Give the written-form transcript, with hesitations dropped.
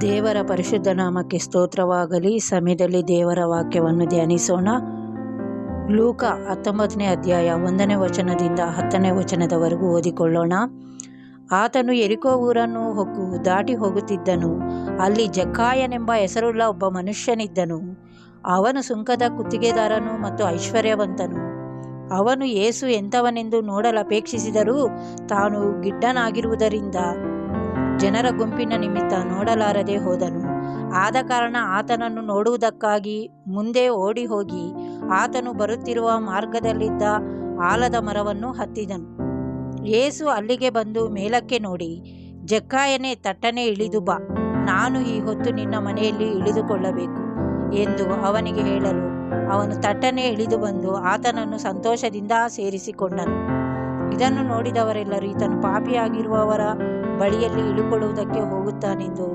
ದೇವರ ಪರಿಶುದ್ಧ ನಾಮಕ್ಕೆ ಸ್ತೋತ್ರವಾಗಲಿ. ಸಮಯದಲ್ಲಿ ದೇವರ ವಾಕ್ಯವನ್ನು ಧ್ಯಾನಿಸೋಣ. ಲೂಕ 19ನೇ ಅಧ್ಯಾಯ 1ನೇ ವಚನದಿಂದ 10ನೇ ವಚನದವರೆಗೂ ಓದಿಕೊಳ್ಳೋಣ. ಆತನು ಯೆರಿಕೋ ಊರನ್ನು ದಾಟಿ ಹೋಗುತ್ತಿದ್ದನು. ಅಲ್ಲಿ ಜಕ್ಕಾಯನೆಂಬ ಹೆಸರುಳ್ಳ ಒಬ್ಬ ಮನುಷ್ಯನಿದ್ದನು. ಅವನು ಸುಂಕದ ಗುತ್ತಿಗೆದಾರನು ಮತ್ತು ಐಶ್ವರ್ಯವಂತನು. ಅವನು ಯೇಸು ಎಂಥವನೆಂದು ನೋಡಲು ಅಪೇಕ್ಷಿಸಿದರೂ ತಾನು ಗಿಡ್ಡನಾಗಿರುವುದರಿಂದ ಜನರ ಗುಂಪಿನ ನಿಮಿತ್ತ ನೋಡಲಾರದೆ ಹೋದನು. ಆದ ಕಾರಣ ಆತನನ್ನು ನೋಡುವುದಕ್ಕಾಗಿ ಮುಂದೆ ಓಡಿ ಹೋಗಿ ಆತನು ಬರುತ್ತಿರುವ ಮಾರ್ಗದಲ್ಲಿದ್ದ ಆಲದ ಮರವನ್ನು ಹತ್ತಿದನು. ಯೇಸು ಅಲ್ಲಿಗೆ ಬಂದು ಮೇಲಕ್ಕೆ ನೋಡಿ, ಜಕ್ಕಾಯನೇ, ತಟ್ಟನೆ ಇಳಿದು ಬಾ, ನಾನು ಈ ಹೊತ್ತು ನಿನ್ನ ಮನೆಯಲ್ಲಿ ಇಳಿದುಕೊಳ್ಳಬೇಕು ಎಂದು ಅವನಿಗೆ ಹೇಳಲು ಅವನು ತಟ್ಟನೆ ಇಳಿದು ಬಂದು ಆತನನ್ನು ಸಂತೋಷದಿಂದ ಸೇರಿಸಿಕೊಂಡನು. ಇದನ್ನು ನೋಡಿದವರೆಲ್ಲರೂ ಈತನು ಪಾಪಿಯಾಗಿರುವವರ ಬಳಿಯಲ್ಲಿ ಇಳುಕೊಳ್ಳುವುದಕ್ಕೆ ಹೋಗುತ್ತಾನೆಂದು